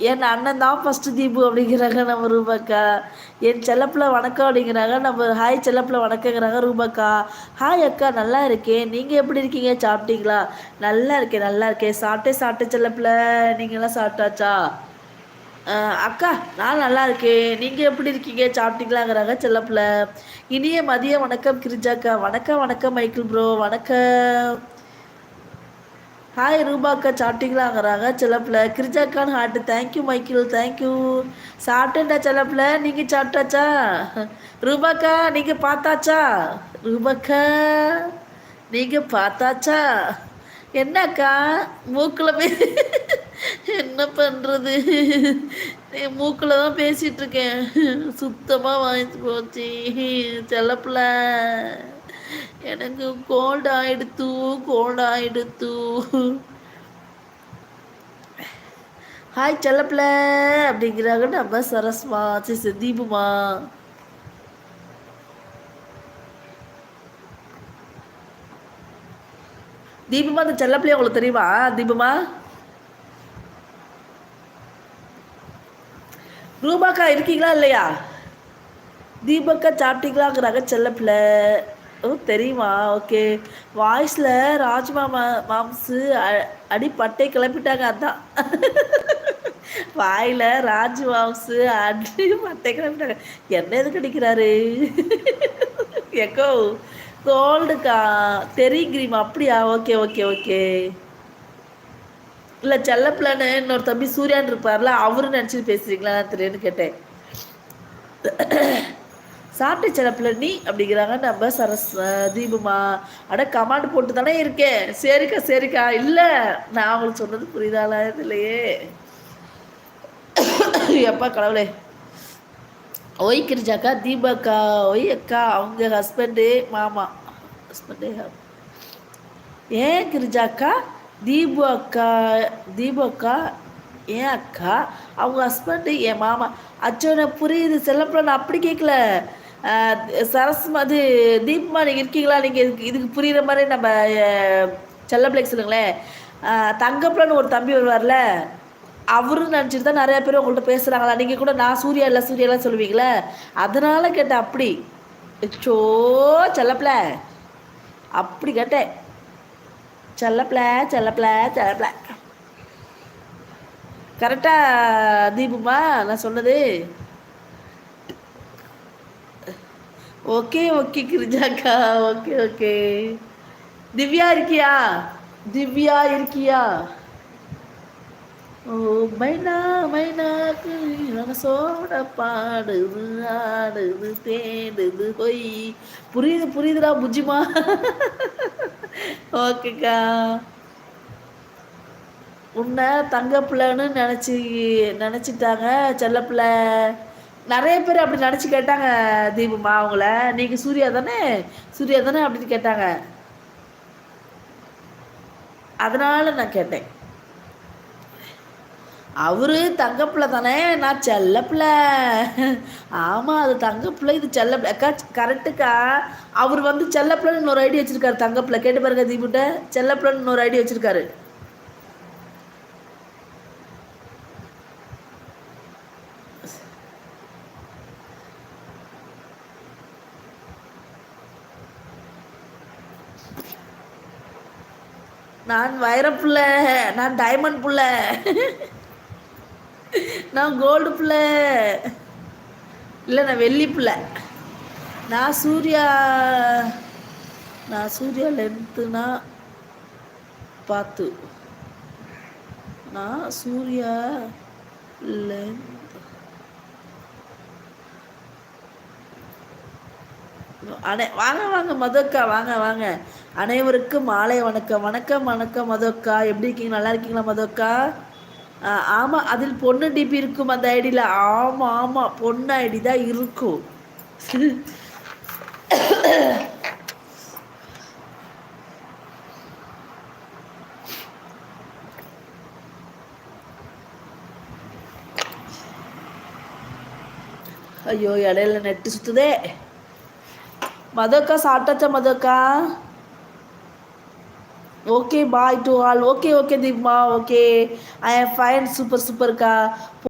என் அண்ணன் தான் ஃபஸ்ட்டு தீபு அப்படிங்கிறாங்க நம்ம ரூபாக்கா. என் செல்லப்பிள்ள வணக்கம் அப்படிங்கிறாங்க. நம்ம ஹாய் செல்லப்பிள்ள வணக்கங்கிறாங்க ரூபாக்கா. ஹாய் அக்கா நல்லா இருக்கேன். நீங்கள் எப்படி இருக்கீங்க? சாப்பிட்டீங்களா? நல்லா இருக்கேன் நல்லா இருக்கேன். சாப்பிட்டேன் செல்லப்பிள்ள. நீங்களாம் சாப்பிட்டாச்சா? அக்கா நான் நல்லா இருக்கேன். நீங்கள் எப்படி இருக்கீங்க? சாப்பிட்டீங்களாங்கிறாங்க செல்லப்பிள்ள. இனிய மதிய வணக்கம் கிரிஜாக்கா. வணக்கம் வணக்கம் மைக்கிள் ப்ரோ வணக்கம். ஹாய் ரூபாக்கா சாப்பிட்டீங்களாங்கிறாங்க செல்லப்பிள்ள. கிரிஜாக்கான் ஹார்ட்டு. Thank you Michael thank you. சாப்பிட்டேன்டா செல்லப்பிள்ள. நீங்கள் சாப்பிட்டாச்சா? ரூபாக்கா நீங்கள் பார்த்தாச்சா? ரூபாக்கா நீங்கள் பார்த்தாச்சா? என்னக்கா மூக்கில் என்ன பண்ணுறது? மூக்கில் தான் பேசிகிட்டு இருக்கேன். சுத்தமாக வாங்கி போச்சு செல்லப்பிள்ள. எனக்கு கோல்டு ஆயிடுத்து கோல்டு ஆயிடுத்து. ஹாய் செல்லப்பிள்ள அப்படிங்கிறாங்க நம்ம சரஸ்மா. சரி தீபுமா. தீபமா அந்த செல்லப்பிள்ளைய உங்களுக்கு தெரியுமா? தீபமா ரூபாக்கா இருக்கீங்களா இல்லையா? தீபக்கா சாப்பிட்டீங்களாங்கிறாங்க செல்லப்பிள்ளை. ஓ தெரியுமா? ஓகே. வாய்ஸில் ராஜ்மா மாம்சு அடி பட்டை கிளப்பிட்டாங்க அதான். வாயில் ராஜ் மாம்சு அடி பட்டை கிளப்பிட்டாங்க. என்ன எதுக்கு அடிக்கிறாரு? எக்கோ கோல்டுக்கா தெரியுங்கிறீமா? அப்படியா? Okay okay okay. இல்லை செல்லப்பிள்ளைன்னு இன்னொரு தம்பி சூர்யான்னு இருப்பார்ல, அவரு நினச்சிட்டு பேசுகிறீங்களா தெரியுன்னு கேட்டேன். சாப்பிட்டு செல்லப்பிள்ள நீ அப்படிங்கிறாங்க நம்ம தீபுமா. அட கமாண்ட் போட்டு தானே இருக்கேன். சரிக்கா சரிக்கா. இல்லை நான் அவங்களுக்கு சொன்னது புரியுதாளா இல்லையே? எப்பா கடவுளே. ஒய் கிரிஜாக்கா தீபாக்கா. ஒய் அக்கா அவங்க ஹஸ்பண்டு மாமா ஹஸ்பண்டே. ஏன் கிரிஜாக்கா? தீபு அக்கா தீபு அக்கா ஏன் அக்கா? அவங்க ஹஸ்பண்டு என் மாமா. அச்சோ எனக்கு புரியுது செல்லப்பிள்ள. நான் அப்படி கேட்கல. அது தீபமா நீங்கள் இருக்கீங்களா? நீங்கள் இதுக்கு புரிகிற மாதிரி நம்ம செல்லப்பிள்ளைக்கு சொல்லுங்களேன். தங்கப்பிள்ளன்னு ஒரு தம்பி வருவார்ல, அவரும் நினச்சிட்டு தான் நிறையா பேர் உங்கள்கிட்ட பேசுகிறாங்களா? நீங்கள் கூட நான் சூர்யா இல்லை சூர்யாலாம் சொல்லுவீங்களே, அதனால கேட்டேன். அப்படி சோ செல்லப்பிள்ள அப்படி கேட்டேன். செல்லப்பிள்ள செல்லப்பிள்ள செல்லப்பிள்ள. கரெக்டா தீபுமா நான் சொன்னது? ஓகே ஓகே கிரிஜாக்கா. Okay okay. திவ்யா இருக்கியா? திவ்யா இருக்கியா? ஓ மைனா மைனாக்கு மனசோட பாடுது ஆடுது தேடுது போய். புரியுது புரியுதுடா புஜிமா. ஓகேக்கா. உன்னை தங்கப்பிள்ளைன்னு நினச்சிட்டாங்க செல்லப்பிள்ளை. நிறைய பேர் அப்படி நினச்சி கேட்டாங்க தீபுமா அவங்கள. நீங்கள் சூர்யா தானே சூர்யா தானே அப்படின்னு கேட்டாங்க. அதனால நான் கேட்டேன். அவரு தங்கப்பிள்ளை தானே, நான் செல்லப்பிள்ளை. ஆமாம் அது தங்கப்பிள்ளை இது செல்லப்பிள்ளை. அக்கா கரெக்டுக்கா. அவர் வந்து செல்லப்பிள்ளைன்னு இன்னொரு ஐடி வச்சுருக்காரு. தங்கப்பிள்ளை கேட்டு பாருங்க தீபுட்ட. செல்லப்பிள்ளைன்னு இன்னொரு ஐடி வச்சுருக்காரு. நான் வைரப்புள்ள, நான் டைமண்ட் புள்ள, நான் கோல்டு புள்ள, இல்லை நான் வெள்ளி புள்ள. நான் சூர்யா லென்த்துனா பார்த்து. நான் சூர்யா லென்த் வாங்க வாங்க மதுக்கா வாங்க வாங்க. அனைவருக்கும் மாலை வணக்கம். வணக்கம் வணக்கம் மதுக்கா. எப்படி இருக்கீங்க? நல்லா இருக்கீங்களா மதுக்கா? ஆமாம் அதில் பொண்ணு டிபி இருக்கும் அந்த ஐடியில். ஆமாம் ஆமாம் பொண்ணு ஐடி தான் இருக்கும். ஐயோ இடையில நெட்டு சுற்றுதே. மதுக்கா சாப்பிட்டாச்சா மதுக்கா? Okay bye to all. Okay okay தீப்மா. Okay. I am fine. Super சூப்பர்க்கா.